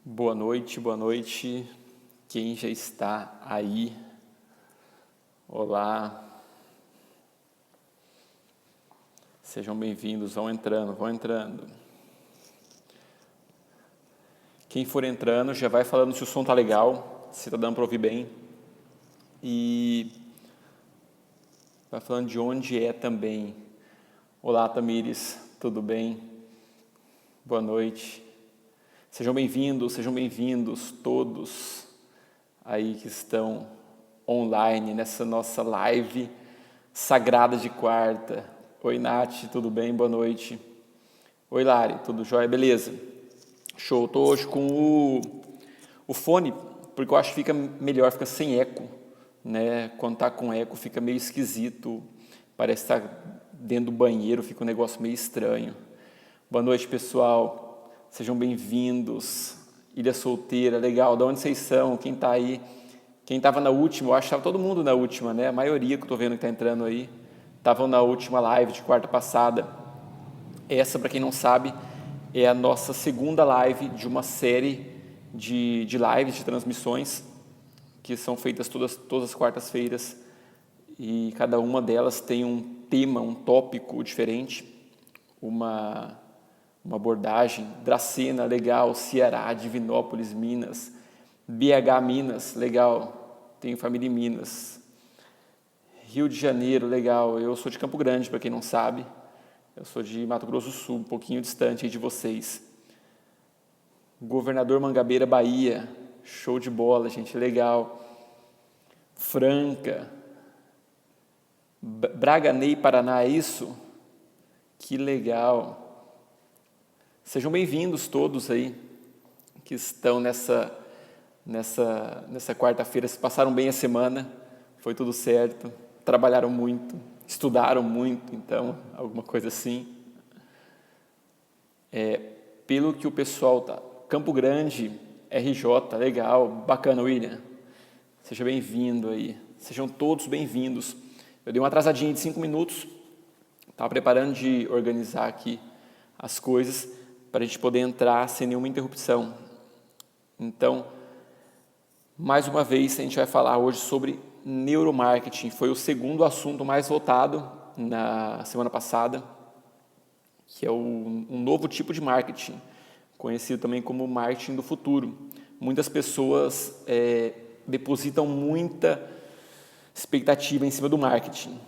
Boa noite. Quem já está aí? Olá. Sejam bem-vindos, vão entrando. Quem for entrando já vai falando se o som tá legal, se tá dando para ouvir bem. E vai falando de onde é também. Olá, Tamires, tudo bem? Boa noite. Sejam bem-vindos todos aí que estão online nessa nossa live sagrada de quarta. Oi, Nath, tudo bem? Boa noite. Oi, Lari, tudo jóia? Beleza. Show. Tô hoje com o fone, porque eu acho que fica melhor, fica sem eco, né? Quando tá com eco fica meio esquisito, parece estar dentro do banheiro, fica um negócio meio estranho. Boa noite, pessoal. Sejam bem-vindos. Ilha Solteira, legal. De onde vocês são? Quem está aí? Quem estava na última? Eu acho que estava todo mundo na última, né? A maioria que eu estou vendo que está entrando aí estavam na última live de quarta passada. Essa, para quem não sabe, é a nossa segunda live de uma série de lives, de transmissões, que são feitas todas as quartas-feiras. E cada uma delas tem um tema, um tópico diferente, uma abordagem. Dracena, legal. Ceará, Divinópolis, Minas. BH, Minas, legal. Tenho família em Minas. Rio de Janeiro, legal. Eu sou de Campo Grande, para quem não sabe. Eu sou de Mato Grosso do Sul, um pouquinho distante aí de vocês. Governador Mangabeira, Bahia. Show de bola, gente, legal. Franca. Braganey, Paraná, é isso? Que legal. Sejam bem-vindos todos aí que estão nessa quarta-feira. Se passaram bem a semana, foi tudo certo, trabalharam muito, estudaram muito, então, alguma coisa assim. Pelo que o pessoal tá, Campo Grande, RJ, legal, bacana, William. Seja bem-vindo aí, sejam todos bem-vindos. Eu dei uma atrasadinha de 5 minutos, estava preparando de organizar aqui as coisas, para a gente poder entrar sem nenhuma interrupção. Então, mais uma vez, a gente vai falar hoje sobre neuromarketing. Foi o segundo assunto mais votado na semana passada, que é um novo tipo de marketing, conhecido também como marketing do futuro. Muitas pessoas depositam muita expectativa em cima do marketing.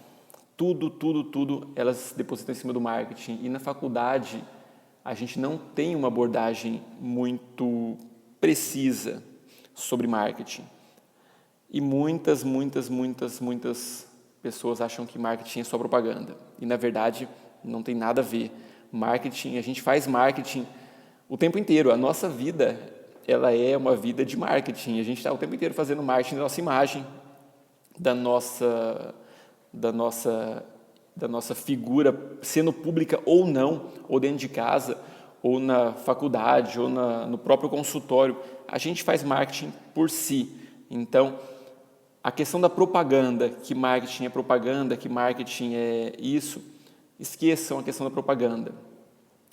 Tudo elas depositam em cima do marketing. E na faculdade, a gente não tem uma abordagem muito precisa sobre marketing. E muitas pessoas acham que marketing é só propaganda. E, na verdade, não tem nada a ver. Marketing, a gente faz marketing o tempo inteiro. A nossa vida, ela é uma vida de marketing. A gente está o tempo inteiro fazendo marketing da nossa imagem, da nossa figura, sendo pública ou não, ou dentro de casa, ou na faculdade, ou no próprio consultório. A gente faz marketing por si. Então, a questão da propaganda, que marketing é propaganda, que marketing é isso, esqueçam a questão da propaganda.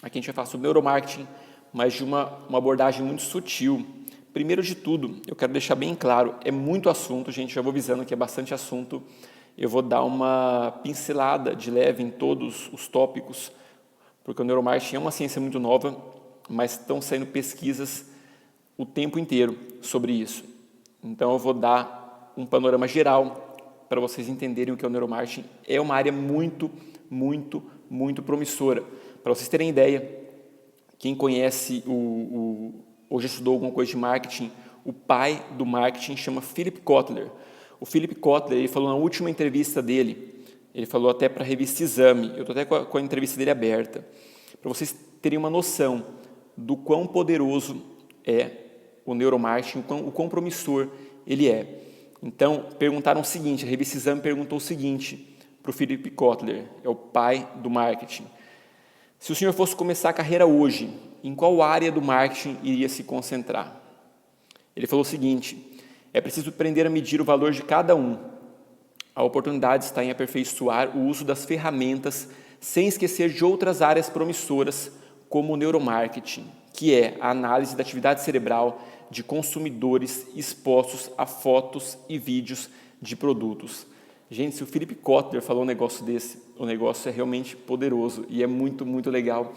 Aqui a gente vai falar sobre neuromarketing, mas de uma abordagem muito sutil. Primeiro de tudo, eu quero deixar bem claro, é muito assunto, gente, já vou avisando que é bastante assunto. Eu vou dar uma pincelada de leve em todos os tópicos, porque o neuromarketing é uma ciência muito nova, mas estão saindo pesquisas o tempo inteiro sobre isso. Então eu vou dar um panorama geral para vocês entenderem o que é o neuromarketing. É uma área muito promissora. Para vocês terem ideia, quem conhece ou já estudou alguma coisa de marketing, o pai do marketing chama Philip Kotler. O Philip Kotler, ele falou na última entrevista dele, ele falou até para a revista Exame, eu estou até com a entrevista dele aberta, para vocês terem uma noção do quão poderoso é o neuromarketing, o quão promissor ele é. Então, perguntaram o seguinte, a revista Exame perguntou o seguinte para o Philip Kotler, é o pai do marketing: se o senhor fosse começar a carreira hoje, em qual área do marketing iria se concentrar? Ele falou o seguinte: é preciso aprender a medir o valor de cada um. A oportunidade está em aperfeiçoar o uso das ferramentas sem esquecer de outras áreas promissoras, como o neuromarketing, que é a análise da atividade cerebral de consumidores expostos a fotos e vídeos de produtos. Gente, se o Philip Kotler falou um negócio desse, o negócio é realmente poderoso e é muito, muito legal.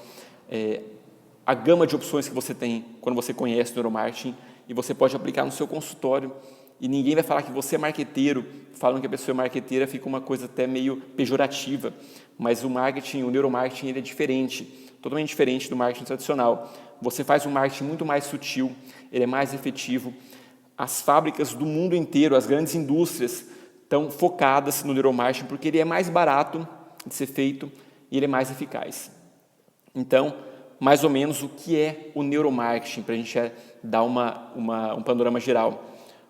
A gama de opções que você tem quando você conhece o neuromarketing e você pode aplicar no seu consultório e ninguém vai falar que você é marqueteiro. Falando que a pessoa é marqueteira fica uma coisa até meio pejorativa, mas o marketing, o neuromarketing, ele é diferente, totalmente diferente do marketing tradicional. Você faz um marketing muito mais sutil, ele é mais efetivo. As fábricas do mundo inteiro, as grandes indústrias, estão focadas no neuromarketing porque ele é mais barato de ser feito e ele é mais eficaz. Então, mais ou menos o que é o neuromarketing, para a gente dar um panorama geral.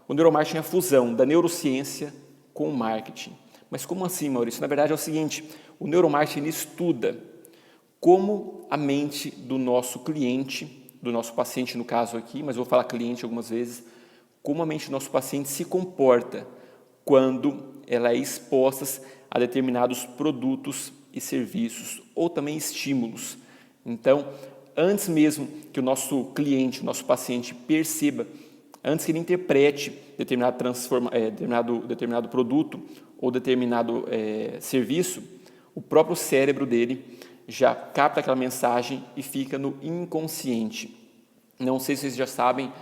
O neuromarketing é a fusão da neurociência com o marketing. Mas como assim, Maurício? Na verdade é o seguinte, o neuromarketing ele estuda como a mente do nosso cliente, do nosso paciente no caso aqui, mas eu vou falar cliente algumas vezes, como a mente do nosso paciente se comporta quando ela é exposta a determinados produtos e serviços ou também estímulos. Então, antes mesmo que o nosso cliente, o nosso paciente perceba, antes que ele interprete determinado produto ou determinado serviço, o próprio cérebro dele já capta aquela mensagem e fica no inconsciente. Não sei se vocês já sabem,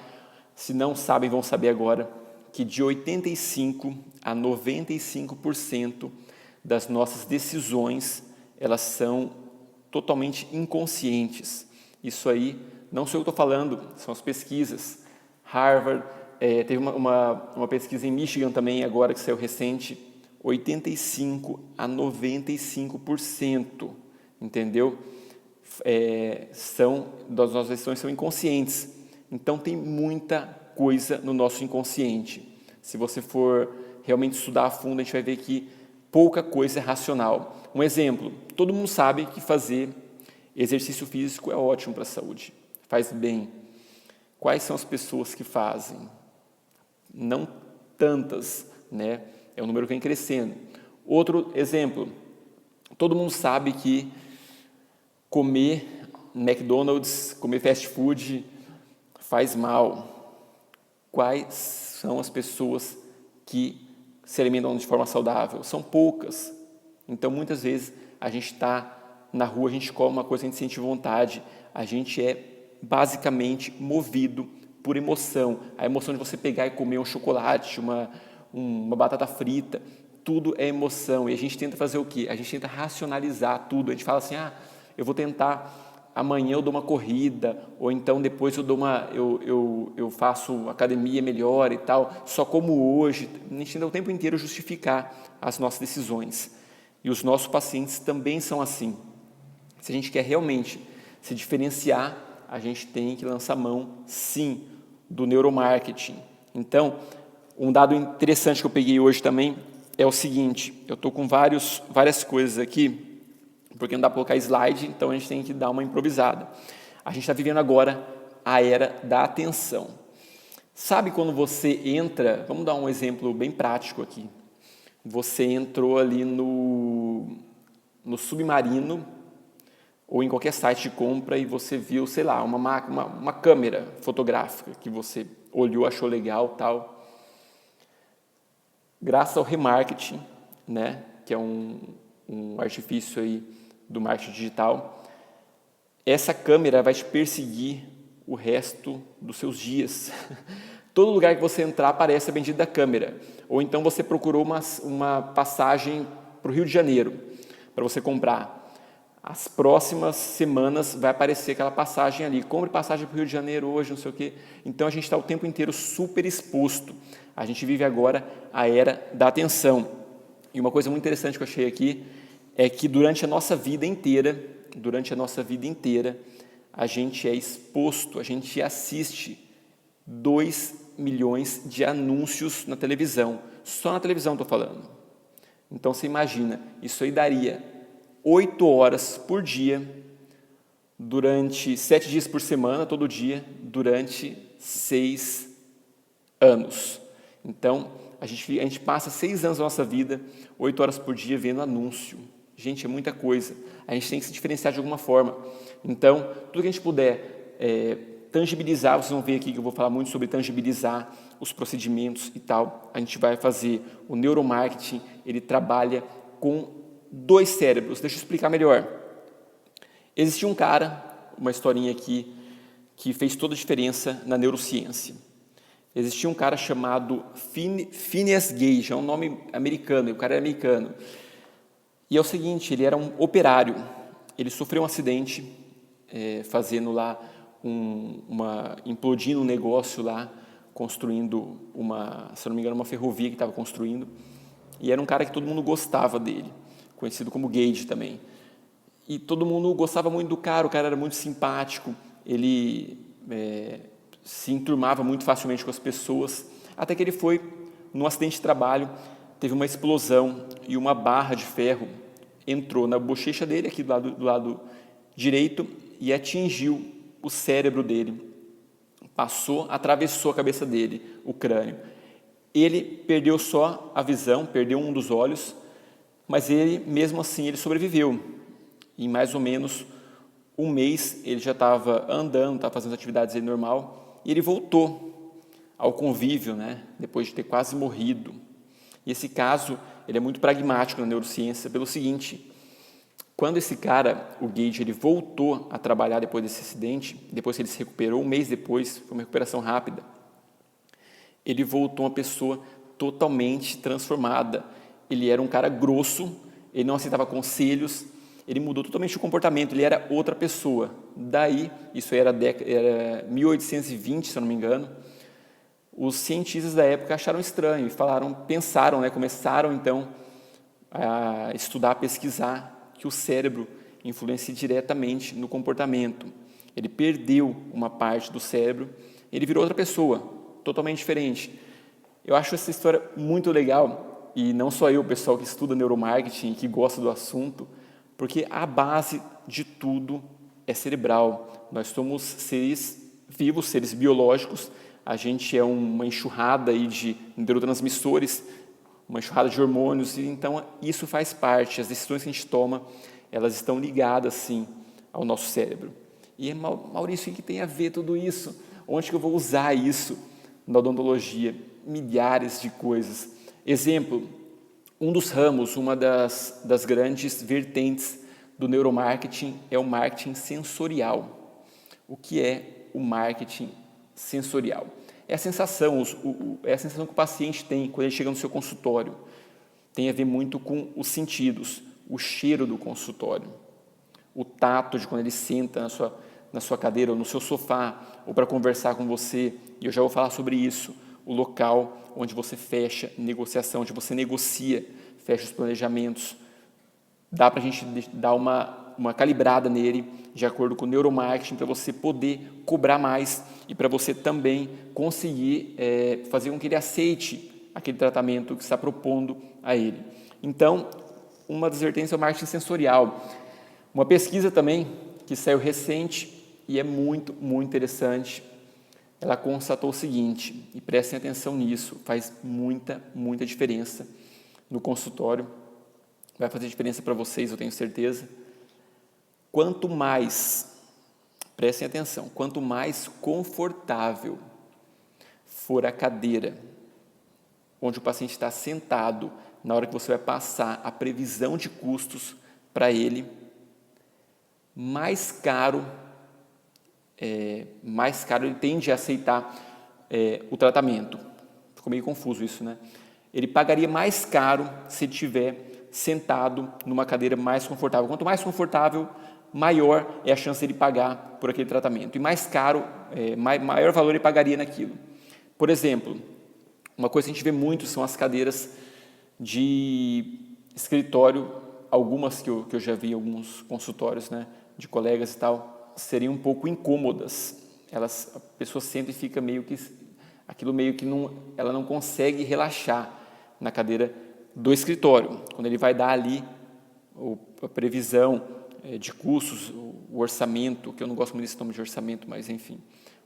se não sabem, vão saber agora, que de 85% a 95% das nossas decisões, elas são totalmente inconscientes. Isso aí, não sou eu que estou falando, são as pesquisas. Harvard, teve uma pesquisa em Michigan também, agora que saiu recente, 85% a 95%, entendeu? Das nossas decisões são inconscientes. Então, tem muita coisa no nosso inconsciente. Se você for realmente estudar a fundo, a gente vai ver que pouca coisa é racional. Um exemplo, todo mundo sabe que fazer exercício físico é ótimo para a saúde, faz bem. Quais são as pessoas que fazem? Não tantas, né? É um número que vem crescendo. Outro exemplo, todo mundo sabe que comer McDonald's, comer fast food faz mal. Quais são as pessoas que se alimentam de forma saudável? São poucas. Então, muitas vezes, a gente está na rua, a gente come uma coisa, a gente sente vontade, a gente é basicamente movido por emoção. A emoção de você pegar e comer um chocolate, uma batata frita, tudo é emoção. E a gente tenta fazer o quê? A gente tenta racionalizar tudo. A gente fala assim, eu vou tentar, amanhã eu dou uma corrida, ou então depois eu faço academia melhor e tal, só como hoje. A gente tenta o tempo inteiro justificar as nossas decisões. E os nossos pacientes também são assim. Se a gente quer realmente se diferenciar, a gente tem que lançar mão, sim, do neuromarketing. Então, um dado interessante que eu peguei hoje também é o seguinte, eu estou com várias coisas aqui, porque não dá para colocar slide, então a gente tem que dar uma improvisada. A gente está vivendo agora a era da atenção. Sabe quando você entra, vamos dar um exemplo bem prático aqui, você entrou ali no Submarino, ou em qualquer site de compra e você viu, sei lá, uma câmera fotográfica que você olhou, achou legal, tal. Graças ao remarketing, né, que é um artifício aí do marketing digital, essa câmera vai te perseguir o resto dos seus dias. Todo lugar que você entrar aparece a bendita câmera. Ou então você procurou uma passagem para o Rio de Janeiro para você comprar. As próximas semanas vai aparecer aquela passagem ali. Compre passagem para o Rio de Janeiro hoje, não sei o quê. Então, a gente está o tempo inteiro super exposto. A gente vive agora a era da atenção. E uma coisa muito interessante que eu achei aqui é que durante a nossa vida inteira, a gente é exposto, a gente assiste 2 milhões de anúncios na televisão. Só na televisão estou falando. Então, você imagina, isso aí daria 8 horas por dia, durante 7 dias por semana, todo dia, durante 6 anos. Então, a gente passa 6 anos da nossa vida, 8 horas por dia, vendo anúncio. Gente, é muita coisa. A gente tem que se diferenciar de alguma forma. Então, tudo que a gente puder tangibilizar, vocês vão ver aqui que eu vou falar muito sobre tangibilizar os procedimentos e tal, a gente vai fazer. O neuromarketing, ele trabalha com 2 cérebros. Deixa eu explicar melhor. Existia um cara, uma historinha aqui, que fez toda a diferença na neurociência. Existia um cara chamado Phineas Gage, é um nome americano, o cara era americano. E é o seguinte, ele era um operário, ele sofreu um acidente, fazendo lá implodindo um negócio lá, construindo se não me engano, uma ferrovia que estava construindo, e era um cara que todo mundo gostava dele, conhecido como Gage também. E todo mundo gostava muito do cara, o cara era muito simpático, ele se enturmava muito facilmente com as pessoas, até que ele foi, num acidente de trabalho, teve uma explosão e uma barra de ferro entrou na bochecha dele, aqui do lado direito, e atingiu o cérebro dele. Atravessou a cabeça dele, o crânio. Ele perdeu só a visão, perdeu um dos olhos, mas ele, mesmo assim, ele sobreviveu. Em mais ou menos um mês, ele já estava andando, estava fazendo as atividades dele normal, e ele voltou ao convívio, né, depois de ter quase morrido. E esse caso, ele é muito pragmático na neurociência, pelo seguinte: quando esse cara, o Gage, ele voltou a trabalhar depois desse acidente, depois que ele se recuperou, um mês depois, foi uma recuperação rápida, ele voltou uma pessoa totalmente transformada. Ele era um cara grosso, ele não aceitava conselhos, ele mudou totalmente o comportamento, ele era outra pessoa. Daí, isso era 1820, se eu não me engano, os cientistas da época acharam estranho e começaram então a estudar, a pesquisar que o cérebro influencia diretamente no comportamento. Ele perdeu uma parte do cérebro, ele virou outra pessoa, totalmente diferente. Eu acho essa história muito legal, e não só eu, o pessoal que estuda neuromarketing, que gosta do assunto, porque a base de tudo é cerebral. Nós somos seres vivos, seres biológicos, a gente é uma enxurrada aí de neurotransmissores, uma enxurrada de hormônios, e então isso faz parte, as decisões que a gente toma, elas estão ligadas, sim, ao nosso cérebro. E, Maurício, o que tem a ver tudo isso? Onde que eu vou usar isso na odontologia? Milhares de coisas. Exemplo, um dos ramos, uma das grandes vertentes do neuromarketing é o marketing sensorial. O que é o marketing sensorial? É a sensação que o paciente tem quando ele chega no seu consultório. Tem a ver muito com os sentidos, o cheiro do consultório, o tato de quando ele senta na sua cadeira ou no seu sofá, ou para conversar com você, e eu já vou falar sobre isso, o local onde você fecha negociação, onde você negocia, fecha os planejamentos. Dá para a gente dar uma calibrada nele, de acordo com o neuromarketing, para você poder cobrar mais e para você também conseguir fazer com que ele aceite aquele tratamento que está propondo a ele. Então, uma das vertentes é o marketing sensorial. Uma pesquisa também que saiu recente e é muito, muito interessante, ela constatou o seguinte, e prestem atenção nisso, faz muita, muita diferença no consultório, vai fazer diferença para vocês, eu tenho certeza. Quanto mais, prestem atenção, quanto mais confortável for a cadeira onde o paciente está sentado, na hora que você vai passar a previsão de custos para ele, mais caro ele tende a aceitar o tratamento. Ficou meio confuso isso, né? Ele pagaria mais caro se estiver sentado numa cadeira mais confortável. Quanto mais confortável, maior é a chance de ele pagar por aquele tratamento. E mais caro, maior valor ele pagaria naquilo. Por exemplo, uma coisa que a gente vê muito são as cadeiras de escritório, algumas que eu já vi em alguns consultórios, né, de colegas e tal, seriam um pouco incômodas. A pessoa senta e fica ela não consegue relaxar na cadeira do escritório. Quando ele vai dar ali a previsão de custos, o orçamento, que eu não gosto muito desse nome de orçamento, mas enfim,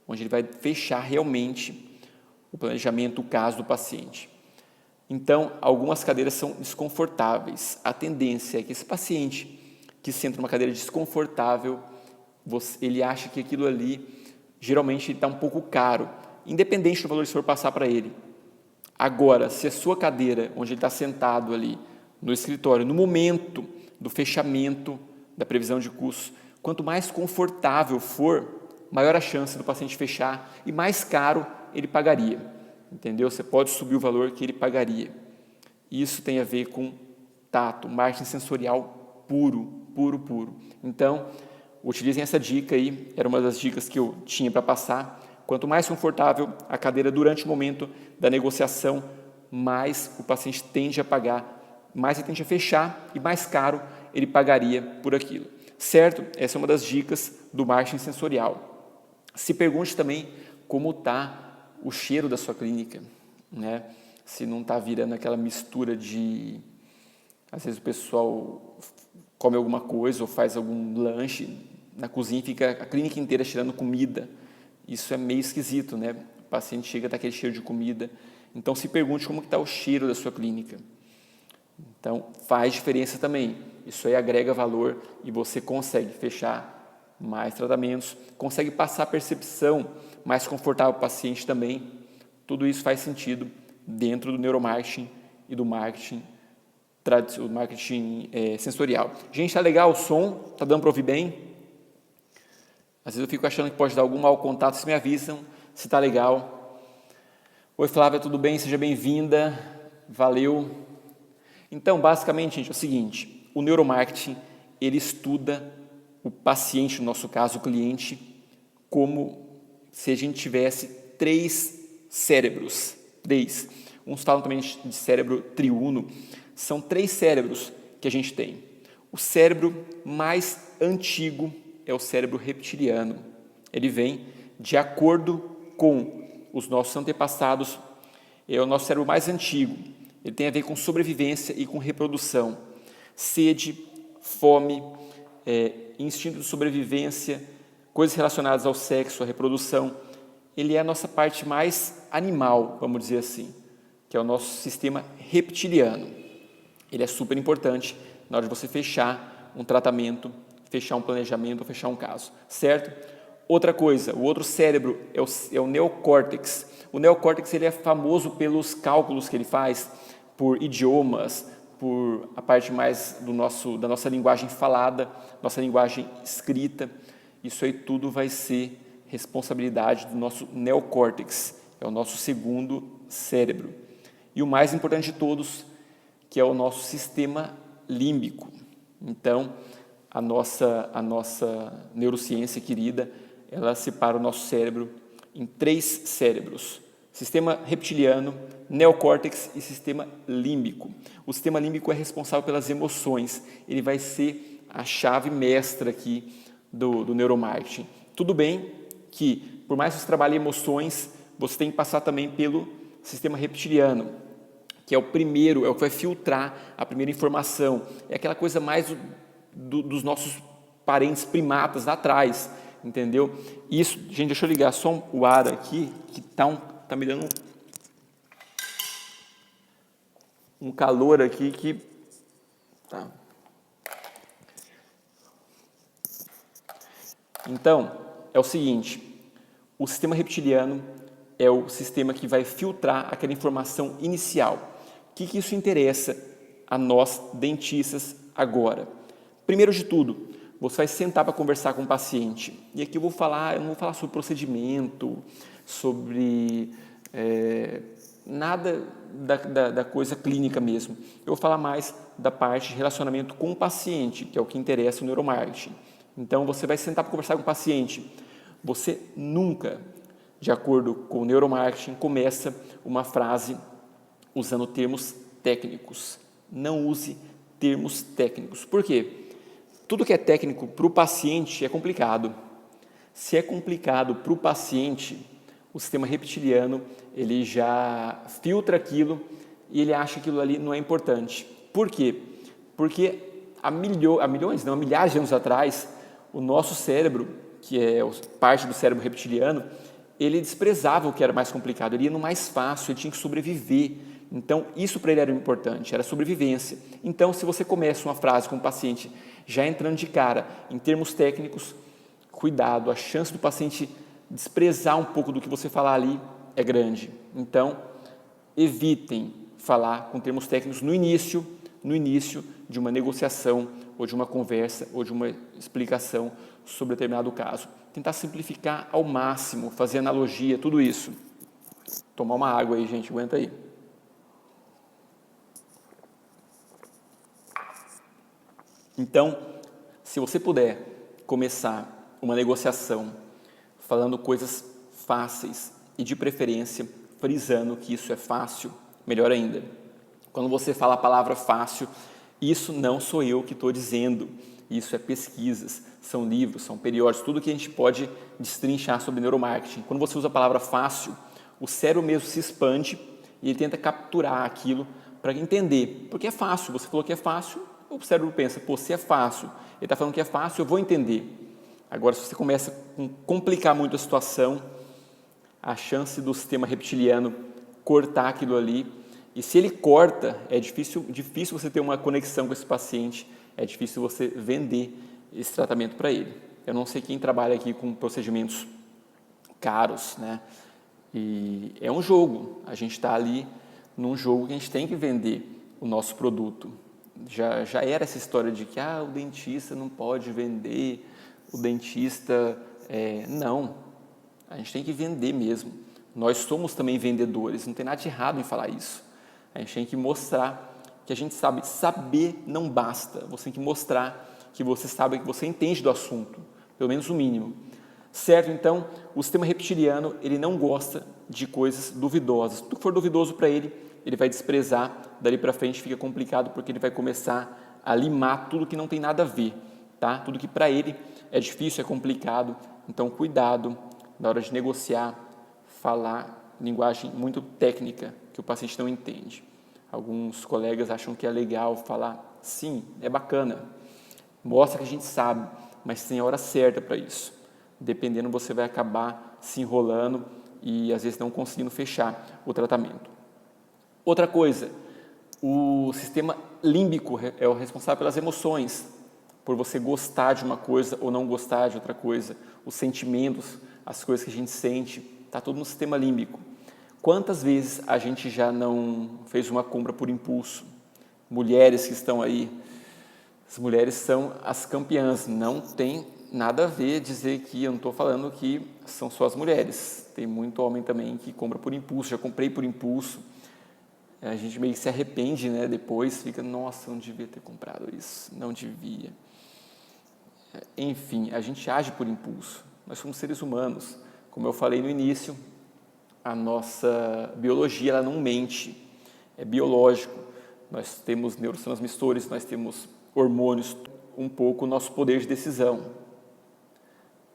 onde ele vai fechar realmente o planejamento, o caso do paciente. Então, algumas cadeiras são desconfortáveis. A tendência é que esse paciente que senta numa cadeira desconfortável, ele acha que aquilo ali, geralmente, está um pouco caro, independente do valor que você for passar para ele. Agora, se a sua cadeira, onde ele está sentado ali, no escritório, no momento do fechamento da previsão de custos, quanto mais confortável for, maior a chance do paciente fechar e mais caro ele pagaria, entendeu? Você pode subir o valor que ele pagaria. Isso tem a ver com tato, marketing sensorial puro. Então, utilizem essa dica aí, era uma das dicas que eu tinha para passar. Quanto mais confortável a cadeira durante o momento da negociação, mais o paciente tende a pagar, mais ele tende a fechar e mais caro ele pagaria por aquilo. Certo? Essa é uma das dicas do marketing sensorial. Se pergunte também como está o cheiro da sua clínica, né? Se não está virando aquela mistura de... Às vezes o pessoal come alguma coisa ou faz algum lanche, na cozinha fica a clínica inteira cheirando comida. Isso é meio esquisito, né? O paciente chega a dar aquele cheiro de comida. Então, se pergunte como está o cheiro da sua clínica. Então, faz diferença também. Isso aí agrega valor e você consegue fechar mais tratamentos, consegue passar a percepção mais confortável para o paciente também. Tudo isso faz sentido dentro do neuromarketing e do marketing sensorial. Gente, tá legal o som? Tá dando para ouvir bem? Às vezes eu fico achando que pode dar algum mau contato, vocês me avisam se tá legal. Oi, Flávia, tudo bem? Seja bem-vinda. Valeu. Então, basicamente, gente, é o seguinte, o neuromarketing, ele estuda o paciente, no nosso caso, o cliente, como se a gente tivesse 3 cérebros. 3. Uns falam também de cérebro triuno. São 3 cérebros que a gente tem. O cérebro mais antigo é o cérebro reptiliano. Ele vem de acordo com os nossos antepassados, é o nosso cérebro mais antigo. Ele tem a ver com sobrevivência e com reprodução. Sede, fome, instinto de sobrevivência, coisas relacionadas ao sexo, à reprodução. Ele é a nossa parte mais animal, vamos dizer assim, que é o nosso sistema reptiliano. Ele é super importante na hora de você fechar um tratamento, fechar um planejamento, fechar um caso, certo? Outra coisa, o outro cérebro é o neocórtex. O neocórtex ele é famoso pelos cálculos que ele faz, por idiomas, por a parte mais da nossa linguagem falada, nossa linguagem escrita. Isso aí tudo vai ser responsabilidade do nosso neocórtex, é o nosso segundo cérebro. E o mais importante de todos, que é o nosso sistema límbico. Então, a nossa neurociência querida, ela separa o nosso cérebro em 3 cérebros. Sistema reptiliano, neocórtex e sistema límbico. O sistema límbico é responsável pelas emoções. Ele vai ser a chave mestra aqui do neuromarketing. Tudo bem que, por mais que você trabalhe emoções, você tem que passar também pelo sistema reptiliano, que é o primeiro, é o que vai filtrar a primeira informação. É aquela coisa mais dos nossos parentes primatas lá atrás, entendeu? Isso, gente, deixa eu ligar só o ar aqui, que tá me dando um calor aqui que... Tá. Então, é o seguinte, o sistema reptiliano é o sistema que vai filtrar aquela informação inicial. O que isso interessa a nós, dentistas, agora? Primeiro de tudo, você vai sentar para conversar com o paciente. E aqui eu não vou falar sobre procedimento, sobre nada da coisa clínica mesmo. Eu vou falar mais da parte de relacionamento com o paciente, que é o que interessa o neuromarketing. Então, você vai sentar para conversar com o paciente. Você nunca, de acordo com o neuromarketing, começa uma frase usando termos técnicos. Não use termos técnicos. Por quê? Tudo que é técnico para o paciente é complicado. Se é complicado para o paciente, o sistema reptiliano ele já filtra aquilo e ele acha que aquilo ali não é importante. Por quê? Porque há milhares de anos atrás, o nosso cérebro, que é parte do cérebro reptiliano, ele desprezava o que era mais complicado, ele ia no mais fácil, ele tinha que sobreviver. Então, isso para ele era importante, era sobrevivência. Então, se você começa uma frase com o paciente já entrando de cara em termos técnicos, cuidado, a chance do paciente desprezar um pouco do que você falar ali é grande. Então, evitem falar com termos técnicos no início de uma negociação ou de uma conversa ou de uma explicação sobre determinado caso. Tentar simplificar ao máximo, fazer analogia, tudo isso. Tomar uma água aí, gente, aguenta aí. Então, se você puder começar uma negociação falando coisas fáceis e de preferência frisando que isso é fácil, melhor ainda. Quando você fala a palavra fácil, isso não sou eu que estou dizendo, isso é pesquisas, são livros, são periódicos, tudo que a gente pode destrinchar sobre neuromarketing. Quando você usa a palavra fácil, o cérebro mesmo se expande e ele tenta capturar aquilo para entender, porque é fácil, você falou que é fácil, o cérebro pensa, pô, se é fácil, ele está falando que é fácil, eu vou entender. Agora, se você começa a complicar muito a situação, a chance do sistema reptiliano cortar aquilo ali, e se ele corta, é difícil você ter uma conexão com esse paciente, é difícil você vender esse tratamento para ele. Eu não sei quem trabalha aqui com procedimentos caros, né? E é um jogo, a gente está ali num jogo que a gente tem que vender o nosso produto. Já era essa história de que o dentista não pode vender, o dentista... não, a gente tem que vender mesmo. Nós somos também vendedores, não tem nada de errado em falar isso. A gente tem que mostrar que a gente sabe. Saber não basta, você tem que mostrar que você sabe, que você entende do assunto, pelo menos o mínimo. Certo? Então, o sistema reptiliano, ele não gosta de coisas duvidosas. Tudo que for duvidoso para ele, ele vai desprezar. Dali para frente fica complicado, porque ele vai começar a limar tudo que não tem nada a ver, tá? Tudo que para ele é difícil, é complicado. Então, cuidado na hora de negociar, falar linguagem muito técnica, que o paciente não entende. Alguns colegas acham que é legal falar, sim, é bacana, mostra que a gente sabe, mas tem a hora certa para isso. Dependendo, você vai acabar se enrolando e às vezes não conseguindo fechar o tratamento. Outra coisa, o sistema límbico é o responsável pelas emoções, por você gostar de uma coisa ou não gostar de outra coisa, os sentimentos, as coisas que a gente sente, está tudo no sistema límbico. Quantas vezes a gente já não fez uma compra por impulso? Mulheres que estão aí, as mulheres são as campeãs, não tem nada a ver dizer que eu não estou falando que são só as mulheres, tem muito homem também que compra por impulso, já comprei por impulso, a gente meio que se arrepende, né? Depois fica, nossa, não devia ter comprado isso, não devia. Enfim, a gente age por impulso, nós somos seres humanos, como eu falei no início, a nossa biologia ela não mente, é biológico, nós temos neurotransmissores, nós temos hormônios, um pouco o nosso poder de decisão.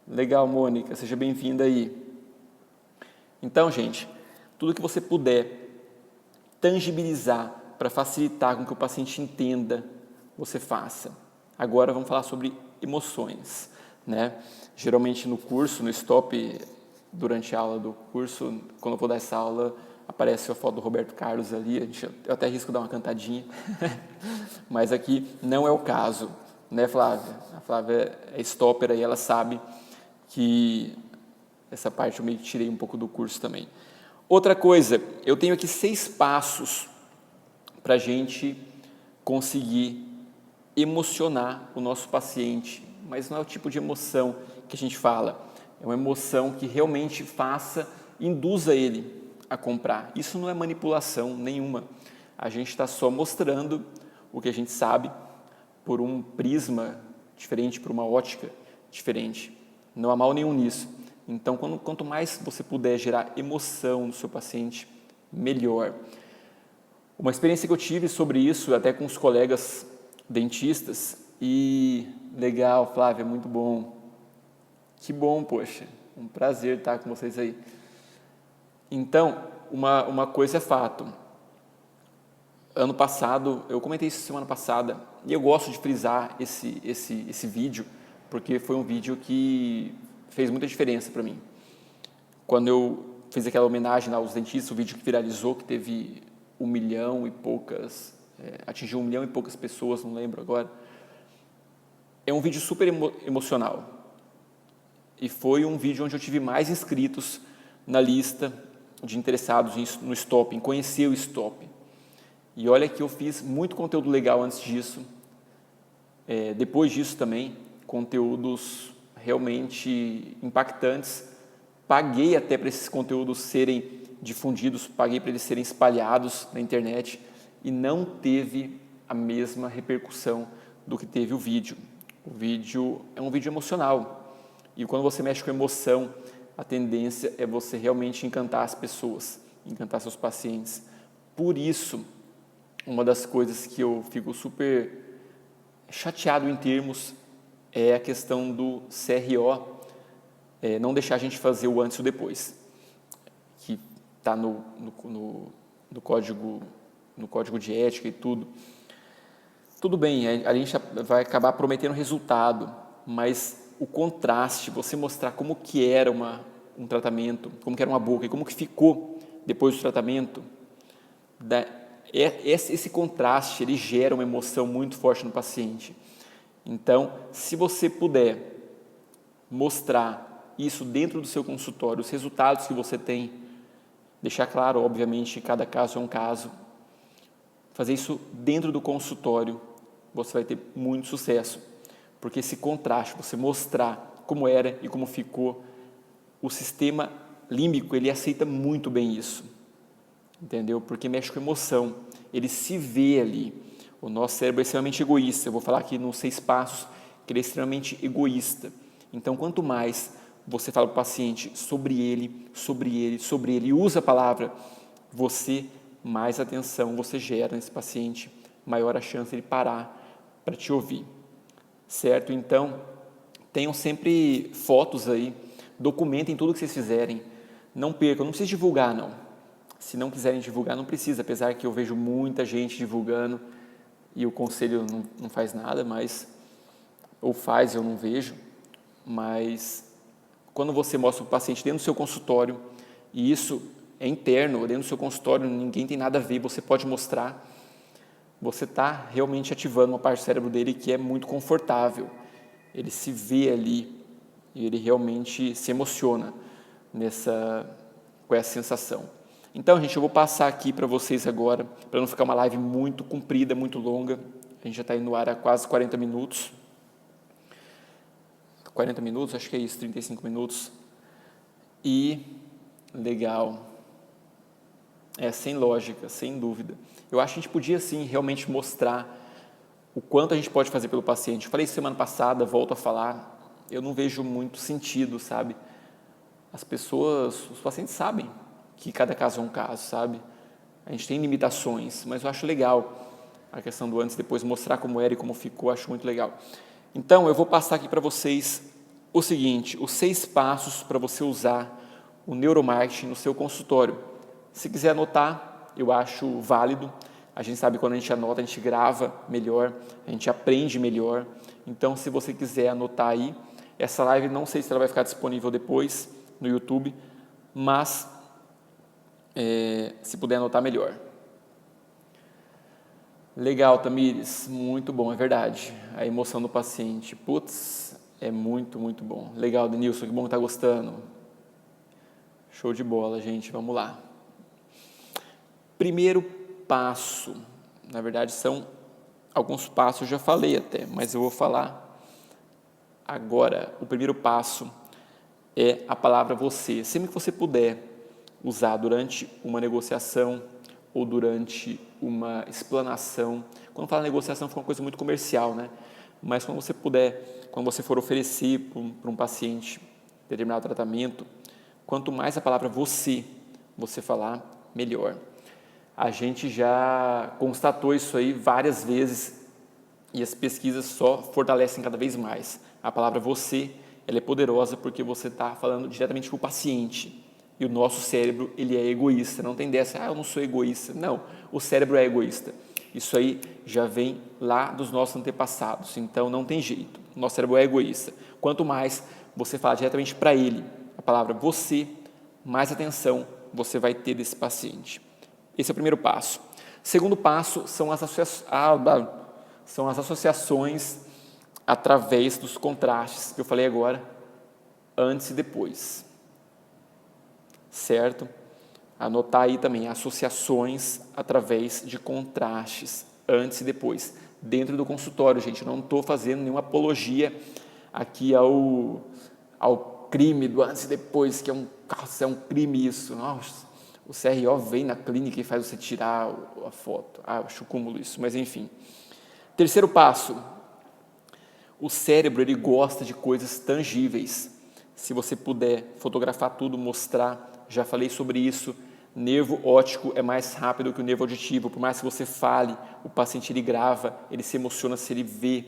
Legal, Mônica, seja bem-vinda aí. Então, gente, tudo que você puder tangibilizar para facilitar com que o paciente entenda, você faça. Agora vamos falar sobre emoções, né? Geralmente no curso, no stop, durante a aula do curso, quando eu vou dar essa aula, aparece a foto do Roberto Carlos ali, eu até risco dar uma cantadinha, mas aqui não é o caso, né, Flávia? A Flávia é stopper e ela sabe que essa parte eu meio que tirei um pouco do curso também. Outra coisa, eu tenho aqui 6 passos para a gente conseguir emocionar o nosso paciente, mas não é o tipo de emoção que a gente fala, é uma emoção que realmente induza ele a comprar. Isso não é manipulação nenhuma, a gente está só mostrando o que a gente sabe por um prisma diferente, por uma ótica diferente. Não há mal nenhum nisso. Então, quanto mais você puder gerar emoção no seu paciente, melhor. Uma experiência que eu tive sobre isso, até com os colegas dentistas, e legal, Flávia, muito bom. Que bom, poxa, um prazer estar com vocês aí. Então, uma coisa é fato. Ano passado, eu comentei isso semana passada, e eu gosto de frisar esse vídeo, porque foi um vídeo que fez muita diferença para mim. Quando eu fiz aquela homenagem aos dentistas, o vídeo que viralizou, que teve 1 milhão e poucas, atingiu 1 milhão e poucas pessoas, não lembro agora. É um vídeo super emocional. e foi um vídeo onde eu tive mais inscritos na lista de interessados no stop, em conhecer o stop. E olha que eu fiz muito conteúdo legal antes disso, depois disso também, conteúdos realmente impactantes. Paguei até para esses conteúdos serem difundidos, paguei para eles serem espalhados na internet e não teve a mesma repercussão do que teve o vídeo. O vídeo é um vídeo emocional e quando você mexe com emoção, a tendência é você realmente encantar as pessoas, encantar seus pacientes. Por isso, uma das coisas que eu fico super chateado em termos é a questão do CRO, não deixar a gente fazer o antes e o depois, que está no código de ética e tudo. Tudo bem, a gente vai acabar prometendo resultado, mas o contraste, você mostrar como que era um tratamento, como que era uma boca e como que ficou depois do tratamento, esse contraste ele gera uma emoção muito forte no paciente. Então, se você puder mostrar isso dentro do seu consultório, os resultados que você tem, deixar claro, obviamente, cada caso é um caso, fazer isso dentro do consultório, você vai ter muito sucesso, porque esse contraste, você mostrar como era e como ficou, o sistema límbico, ele aceita muito bem isso, entendeu? Porque mexe com emoção, ele se vê ali. O nosso cérebro é extremamente egoísta, eu vou falar aqui nos 6 passos, que ele é extremamente egoísta. Então, quanto mais você fala para o paciente sobre ele, e usa a palavra você, mais atenção você gera nesse paciente, maior a chance de ele parar para te ouvir, certo? Então, tenham sempre fotos aí, documentem tudo que vocês fizerem, não percam, não precisa divulgar não, se não quiserem divulgar não precisa, apesar que eu vejo muita gente divulgando e o conselho não faz nada, mas, ou faz, eu não vejo, mas quando você mostra o paciente dentro do seu consultório, e isso é interno, dentro do seu consultório, ninguém tem nada a ver, você pode mostrar, você está realmente ativando uma parte do cérebro dele que é muito confortável, ele se vê ali e ele realmente se emociona com essa sensação. Então, gente, eu vou passar aqui para vocês agora, para não ficar uma live muito comprida, muito longa, a gente já está indo no ar há quase 40 minutos, 40 minutos, acho que é isso, 35 minutos, e legal, sem lógica, sem dúvida. Eu acho que a gente podia sim realmente mostrar o quanto a gente pode fazer pelo paciente. Eu falei isso semana passada, volto a falar, eu não vejo muito sentido, sabe? As pessoas, os pacientes sabem que cada caso é um caso, sabe? A gente tem limitações, mas eu acho legal a questão do antes e depois, mostrar como era e como ficou, acho muito legal. Então, eu vou passar aqui para vocês o seguinte, os 6 passos para você usar o neuromarketing no seu consultório. Se quiser anotar, eu acho válido. A gente sabe que quando a gente anota, a gente grava melhor, a gente aprende melhor. Então, se você quiser anotar aí, essa live não sei se ela vai ficar disponível depois no YouTube, mas se puder anotar, melhor. Legal, Tamires, muito bom, é verdade. A emoção do paciente, putz, é muito, muito bom. Legal, Denilson, que bom que tá gostando. Show de bola, gente, vamos lá. Primeiro passo, na verdade são alguns passos, eu já falei até, mas eu vou falar agora. O primeiro passo é a palavra você. Sempre que você puder usar durante uma negociação ou durante uma explanação. Quando fala negociação, fica uma coisa muito comercial, né? Mas quando você puder, quando você for oferecer para um paciente determinado tratamento, quanto mais a palavra você falar, melhor. A gente já constatou isso aí várias vezes e as pesquisas só fortalecem cada vez mais. A palavra você, ela é poderosa porque você está falando diretamente para o paciente. E o nosso cérebro, ele é egoísta, não tem dessa, eu não sou egoísta. Não, o cérebro é egoísta. Isso aí já vem lá dos nossos antepassados, então não tem jeito. O nosso cérebro é egoísta. Quanto mais você fala diretamente para ele, a palavra você, mais atenção você vai ter desse paciente. Esse é o primeiro passo. Segundo passo são as associações através dos contrastes que eu falei agora. antes e depois, certo? Anotar aí também associações através de contrastes, antes e depois, dentro do consultório, gente. Eu não estou fazendo nenhuma apologia aqui ao crime do antes e depois, que é um crime isso. Nossa, o CRO vem na clínica e faz você tirar a foto. Eu acho cúmulo isso, mas enfim. Terceiro passo, o cérebro ele gosta de coisas tangíveis. Se você puder fotografar tudo, mostrar, já falei sobre isso, nervo óptico é mais rápido que o nervo auditivo, por mais que você fale, o paciente ele grava, ele se emociona se ele vê,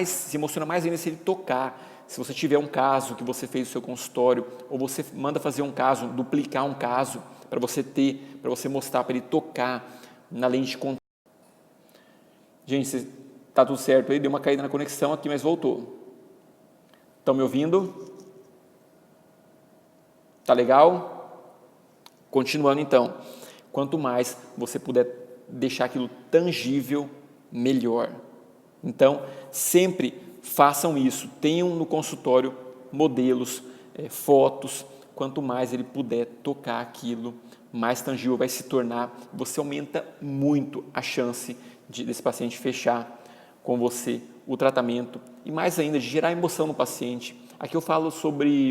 se emociona mais ainda se ele tocar. Se você tiver um caso que você fez no seu consultório, ou você manda fazer um caso, duplicar um caso, para você mostrar, para ele tocar na lente de contato. Gente, tá tudo certo aí? Deu uma caída na conexão aqui, mas voltou. Estão me ouvindo? Tá legal? Continuando então. Quanto mais você puder deixar aquilo tangível, melhor. Então, sempre façam isso. Tenham no consultório modelos, fotos. Quanto mais ele puder tocar aquilo, mais tangível vai se tornar. Você aumenta muito a chance desse paciente fechar com você o tratamento e mais ainda de gerar emoção no paciente. Aqui eu falo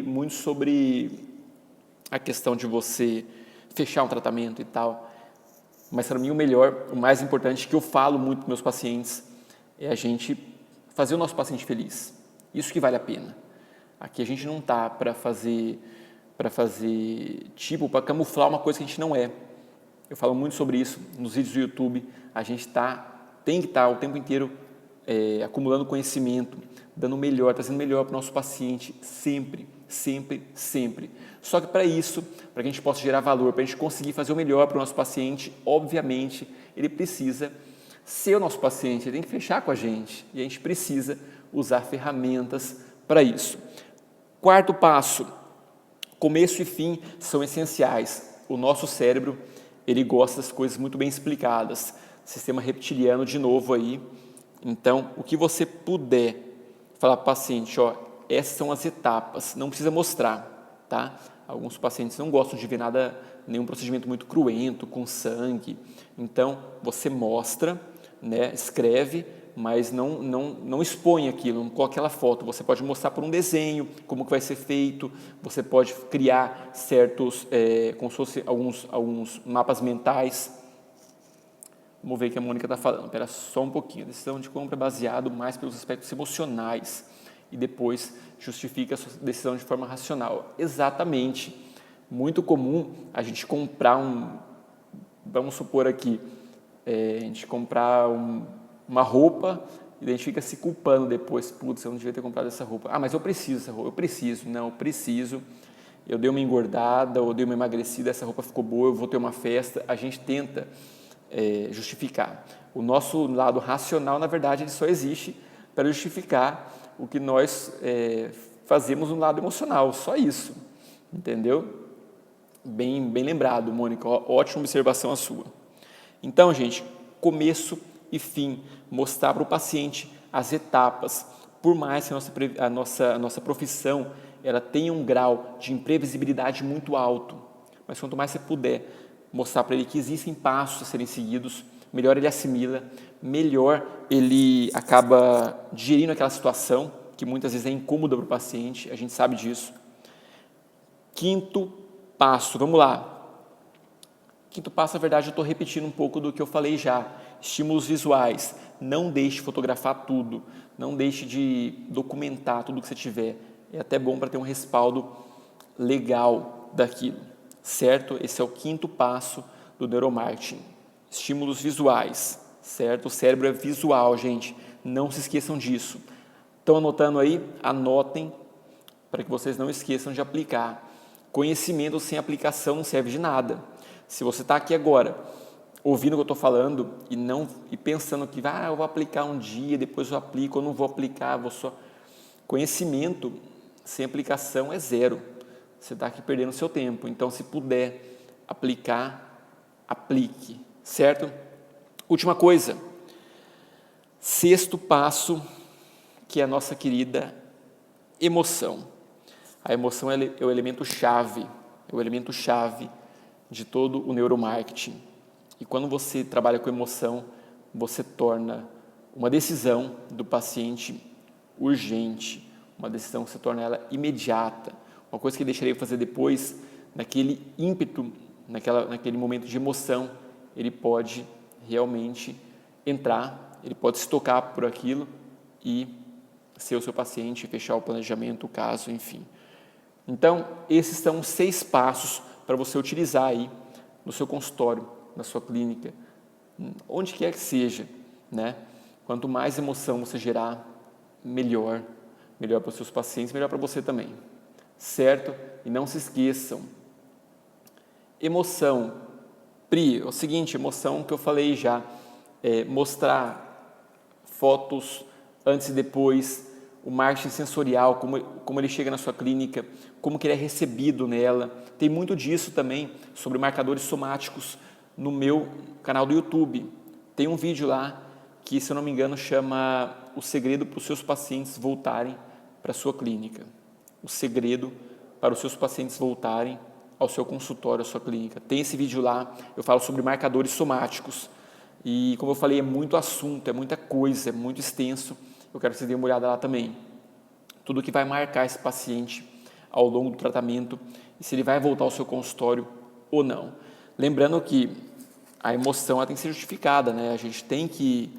muito sobre a questão de você fechar um tratamento e tal, mas para mim o mais importante que eu falo muito para meus pacientes é a gente fazer o nosso paciente feliz. Isso que vale a pena. Aqui a gente não está para fazer para camuflar uma coisa que a gente não é. Eu falo muito sobre isso nos vídeos do YouTube. A gente tem que estar o tempo inteiro acumulando conhecimento, dando melhor, trazendo melhor para o nosso paciente, sempre, sempre, sempre. Só que para isso, para que a gente possa gerar valor, para a gente conseguir fazer o melhor para o nosso paciente, obviamente, ele precisa ser o nosso paciente, ele tem que fechar com a gente e a gente precisa usar ferramentas para isso. Quarto passo, começo e fim são essenciais. O nosso cérebro, ele gosta das coisas muito bem explicadas. Sistema reptiliano de novo aí. Então, o que você puder falar para o paciente, essas são as etapas, não precisa mostrar, tá? Alguns pacientes não gostam de ver nenhum procedimento muito cruento, com sangue. Então, você mostra, né, escreve, mas não expõe aquilo, não coloque aquela foto. Você pode mostrar por um desenho, como que vai ser feito, você pode criar certos, como se fosse alguns mapas mentais. Vamos ver o que a Mônica está falando. Espera só um pouquinho. A decisão de compra é baseado mais pelos aspectos emocionais e depois justifica a sua decisão de forma racional. Exatamente. Muito comum a gente comprar vamos supor aqui, a gente comprar uma roupa e a gente fica se culpando depois. Putz, eu não devia ter comprado essa roupa. Mas eu preciso dessa roupa. Eu preciso. Eu dei uma engordada ou dei uma emagrecida, essa roupa ficou boa, eu vou ter uma festa. A gente tenta justificar. O nosso lado racional, na verdade, ele só existe para justificar o que nós fazemos no lado emocional, só isso, entendeu? Bem lembrado, Mônica, ótima observação a sua. Então, gente, começo e fim, mostrar para o paciente as etapas, por mais que a nossa profissão ela tenha um grau de imprevisibilidade muito alto, mas quanto mais você puder mostrar para ele que existem passos a serem seguidos, melhor ele assimila, melhor ele acaba digerindo aquela situação, que muitas vezes é incômoda para o paciente, a gente sabe disso. Quinto passo, vamos lá. Quinto passo, na verdade, eu estou repetindo um pouco do que eu falei já. Estímulos visuais. Não deixe de fotografar tudo, não deixe de documentar tudo que você tiver. É até bom para ter um respaldo legal daquilo. Certo? Esse é o quinto passo do neuromarketing. Estímulos visuais, certo? O cérebro é visual, gente. Não se esqueçam disso. Estão anotando aí? Anotem para que vocês não esqueçam de aplicar. Conhecimento sem aplicação não serve de nada. Se você está aqui agora, ouvindo o que eu estou falando e pensando que eu vou aplicar um dia, depois eu aplico, eu não vou aplicar, vou só... Conhecimento sem aplicação é zero. Você está aqui perdendo seu tempo. Então, se puder aplicar, aplique, certo? Última coisa. Sexto passo, que é a nossa querida emoção. A emoção é o elemento chave, de todo o neuromarketing. E quando você trabalha com emoção, você torna uma decisão do paciente urgente, uma decisão que se torna ela imediata, uma coisa que deixaria fazer depois, naquele ímpeto, naquele momento de emoção, ele pode realmente entrar, ele pode se tocar por aquilo e ser o seu paciente, fechar o planejamento, o caso, enfim. Então, esses são 6 passos para você utilizar aí no seu consultório, na sua clínica, onde quer que seja, né? Quanto mais emoção você gerar, melhor para os seus pacientes, melhor para você também, certo? E não se esqueçam, emoção, Pri, é o seguinte, emoção que eu falei já, mostrar fotos antes e depois, o marketing sensorial, como ele chega na sua clínica, como que ele é recebido nela. Tem muito disso também sobre marcadores somáticos no meu canal do YouTube. Tem um vídeo lá que, se eu não me engano, chama O Segredo para os seus pacientes voltarem para a sua clínica. O segredo para os seus pacientes voltarem ao seu consultório, à sua clínica. Tem esse vídeo lá, eu falo sobre marcadores somáticos. E, como eu falei, é muito assunto, é muita coisa, é muito extenso. Eu quero que vocês deem uma olhada lá também. Tudo que vai marcar esse paciente ao longo do tratamento e se ele vai voltar ao seu consultório ou não. Lembrando que a emoção ela tem que ser justificada, né? A gente tem que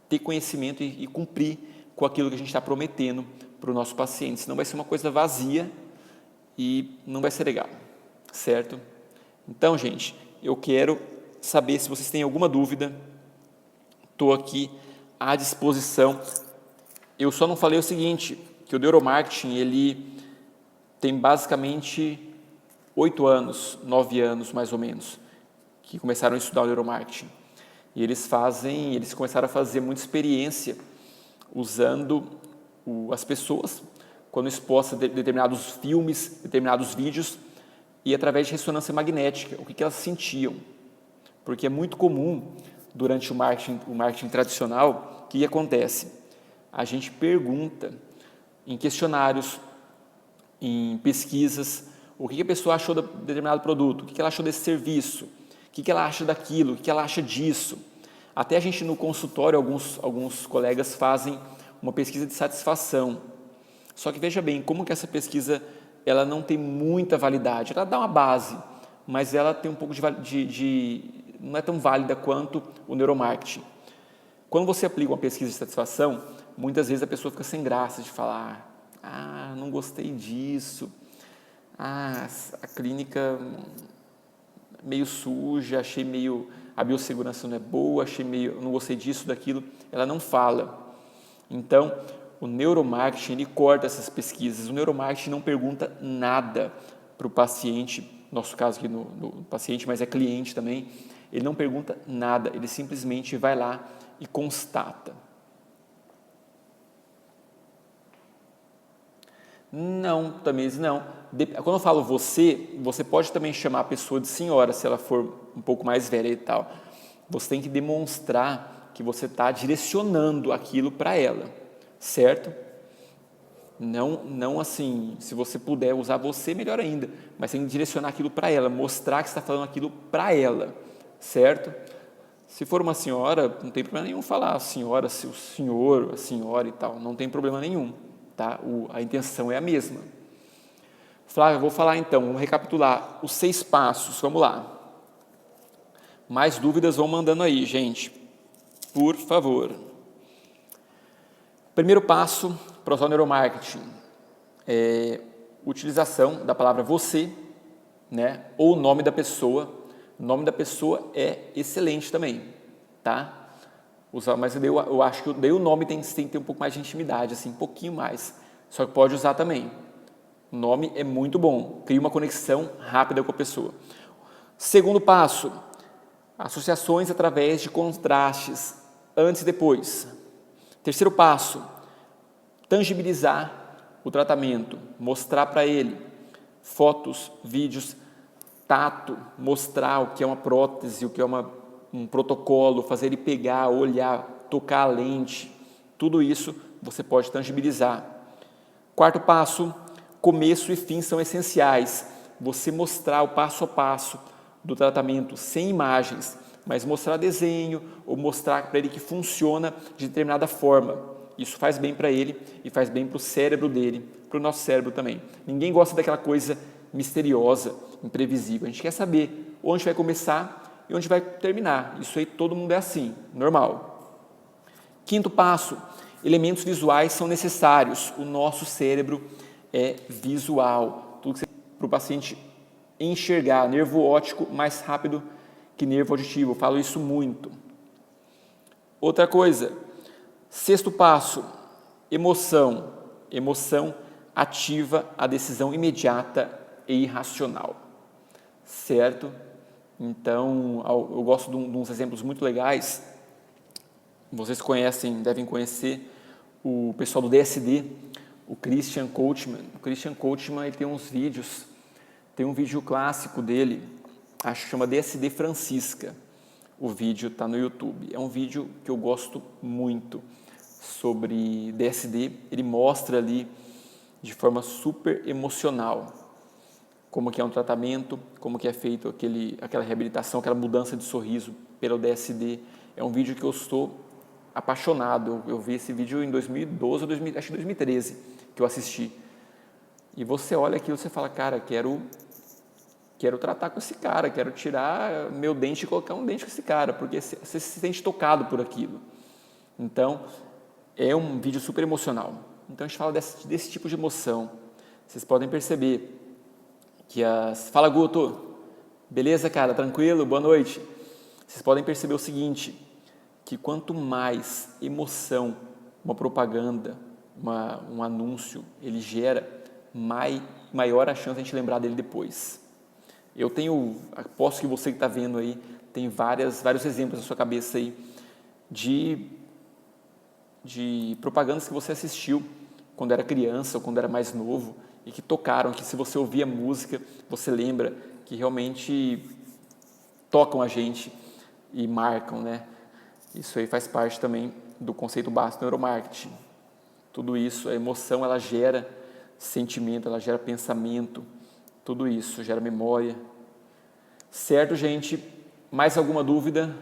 ter conhecimento e cumprir com aquilo que a gente está prometendo para o nosso paciente, senão vai ser uma coisa vazia e não vai ser legal, certo? Então, gente, eu quero saber se vocês têm alguma dúvida, estou aqui à disposição. Eu só não falei o seguinte, que o neuromarketing, ele tem basicamente 8 anos, 9 anos mais ou menos, que começaram a estudar o neuromarketing. E eles começaram a fazer muita experiência usando as pessoas, quando expostas a determinados filmes, determinados vídeos, e através de ressonância magnética, o que elas sentiam. Porque é muito comum, durante o marketing tradicional, o que acontece? A gente pergunta em questionários, em pesquisas, o que a pessoa achou de determinado produto, o que ela achou desse serviço, o que ela acha daquilo, o que ela acha disso. Até a gente no consultório, alguns colegas fazem uma pesquisa de satisfação. Só que veja bem, como que essa pesquisa ela não tem muita validade. Ela dá uma base, mas ela tem um pouco não é tão válida quanto o neuromarketing. Quando você aplica uma pesquisa de satisfação, muitas vezes a pessoa fica sem graça de falar, não gostei disso, a clínica meio suja, achei meio, a biossegurança não é boa, não gostei disso, daquilo, ela não fala. Então, o neuromarketing, ele corta essas pesquisas, o neuromarketing não pergunta nada para o paciente, no nosso caso aqui no paciente, mas é cliente também, ele não pergunta nada, ele simplesmente vai lá e constata. Não, Tamires, não. Quando eu falo você pode também chamar a pessoa de senhora, se ela for um pouco mais velha e tal. Você tem que demonstrar que você está direcionando aquilo para ela, certo? Não assim, se você puder usar você, melhor ainda, mas tem que direcionar aquilo para ela, mostrar que você está falando aquilo para ela, certo? Se for uma senhora, não tem problema nenhum falar a senhora, o senhor, a senhora e tal, não tem problema nenhum. Tá? A intenção é a mesma. Flávia, vou falar então, vamos recapitular os 6 passos, vamos lá. Mais dúvidas vão mandando aí, gente, por favor. Primeiro passo para usar o neuromarketing é utilização da palavra você, né? Ou o nome da pessoa. O nome da pessoa é excelente também, tá? Mas eu acho que daí o nome tem que ter um pouco mais de intimidade, assim, um pouquinho mais. Só que pode usar também. O nome é muito bom, cria uma conexão rápida com a pessoa. Segundo passo, associações através de contrastes, antes e depois. Terceiro passo, tangibilizar o tratamento, mostrar para ele fotos, vídeos, tato, mostrar o que é uma prótese, o que é um protocolo, fazer ele pegar, olhar, tocar a lente, tudo isso você pode tangibilizar. Quarto passo, começo e fim são essenciais. Você mostrar o passo a passo do tratamento sem imagens, mas mostrar desenho ou mostrar para ele que funciona de determinada forma. Isso faz bem para ele e faz bem para o cérebro dele, para o nosso cérebro também. Ninguém gosta daquela coisa misteriosa, imprevisível. A gente quer saber onde vai começar e onde vai terminar. Isso aí todo mundo é assim, normal. Quinto passo, elementos visuais são necessários. O nosso cérebro é visual. Tudo que para o paciente enxergar, nervo óptico mais rápido que nervo auditivo. Eu falo isso muito. Outra coisa, sexto passo, emoção. Emoção ativa a decisão imediata e irracional, certo? Então, eu gosto de uns exemplos muito legais. Vocês conhecem, devem conhecer o pessoal do DSD, o Christian Coachman. O Christian Coachman, ele tem uns vídeos, tem um vídeo clássico dele, acho que chama DSD Francisca. O vídeo está no YouTube. É um vídeo que eu gosto muito sobre DSD. Ele mostra ali de forma super emocional como que é um tratamento, como que é feito aquela reabilitação, aquela mudança de sorriso pelo DSD. É um vídeo que eu estou apaixonado. Eu vi esse vídeo em 2012, acho que 2013, que eu assisti. E você olha aquilo e você fala, cara, quero tratar com esse cara, quero tirar meu dente e colocar um dente com esse cara, porque você se sente tocado por aquilo. Então, é um vídeo super emocional. Então, a gente fala desse tipo de emoção. Vocês podem perceber que Fala, Guto! Beleza, cara? Tranquilo? Boa noite. Vocês podem perceber o seguinte, que quanto mais emoção uma propaganda, um anúncio, ele gera, maior a chance de a gente lembrar dele depois. Aposto que você que está vendo aí, tem vários exemplos na sua cabeça aí de propagandas que você assistiu quando era criança ou quando era mais novo e que tocaram, que se você ouvir a música, você lembra, que realmente tocam a gente e marcam, né? Isso aí faz parte também do conceito básico do neuromarketing. Tudo isso, a emoção, ela gera sentimento, ela gera pensamento, tudo isso gera memória. Certo, gente? Mais alguma dúvida?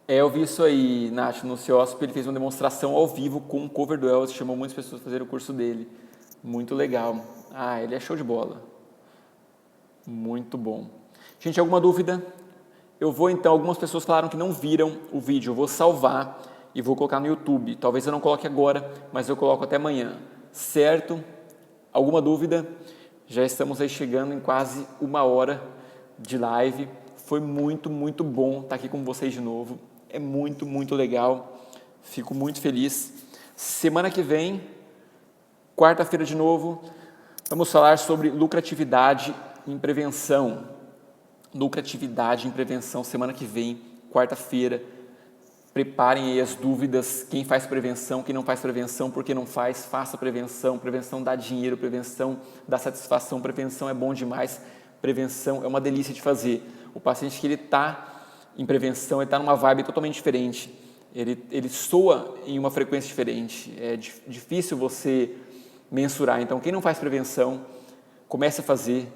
Eu vi isso aí, Nath, no CIOSP, ele fez uma demonstração ao vivo com um cover do Elvis, chamou muitas pessoas para fazer o curso dele. Muito legal. Ele é show de bola. Muito bom. Gente, alguma dúvida? Algumas pessoas falaram que não viram o vídeo, eu vou salvar e vou colocar no YouTube. Talvez eu não coloque agora, mas eu coloco até amanhã. Certo? Alguma dúvida? Já estamos aí chegando em quase 1 hora de live. Foi muito, muito bom estar aqui com vocês de novo. É muito, muito legal. Fico muito feliz. Semana que vem, quarta-feira de novo, vamos falar sobre lucratividade em prevenção. Lucratividade em prevenção, semana que vem, quarta-feira. Preparem aí as dúvidas, quem faz prevenção, quem não faz prevenção, por que não faz, faça prevenção. Prevenção dá dinheiro, prevenção dá satisfação, prevenção é bom demais, prevenção é uma delícia de fazer. O paciente que ele está em prevenção, ele está numa vibe totalmente diferente, ele soa em uma frequência diferente, é difícil você mensurar. Então, quem não faz prevenção, comece a fazer,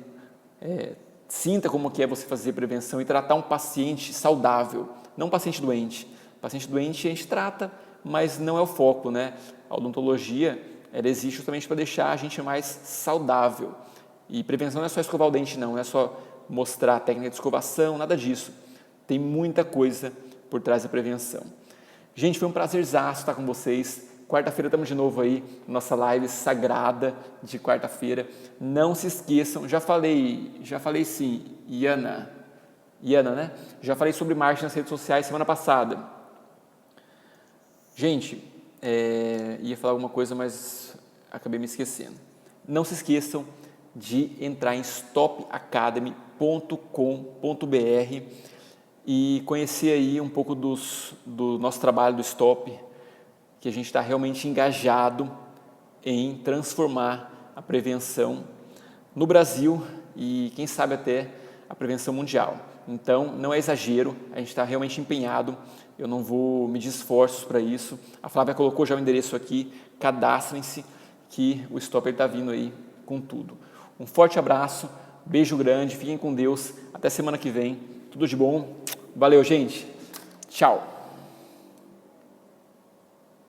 sinta como que é você fazer prevenção e tratar um paciente saudável, não um paciente doente. Paciente doente a gente trata, mas não é o foco, né? A odontologia, ela existe justamente para deixar a gente mais saudável. E prevenção não é só escovar o dente, não é só mostrar a técnica de escovação, nada disso. Tem muita coisa por trás da prevenção. Gente, foi um prazerzaço estar com vocês. Quarta-feira estamos de novo aí, nossa live sagrada de quarta-feira. Não se esqueçam, já falei sim, Iana, né? Já falei sobre marketing nas redes sociais semana passada. Gente, ia falar alguma coisa, mas acabei me esquecendo. Não se esqueçam de entrar em stopacademy.com.br e conhecer aí um pouco do nosso trabalho do Stop, que a gente está realmente engajado em transformar a prevenção no Brasil e quem sabe até a prevenção mundial. Então, não é exagero, a gente está realmente empenhado, eu não vou medir esforços para isso. A Flávia colocou já o endereço aqui, cadastrem-se que o Stopper está vindo aí com tudo. Um forte abraço, beijo grande, fiquem com Deus, até semana que vem, tudo de bom, valeu gente, tchau!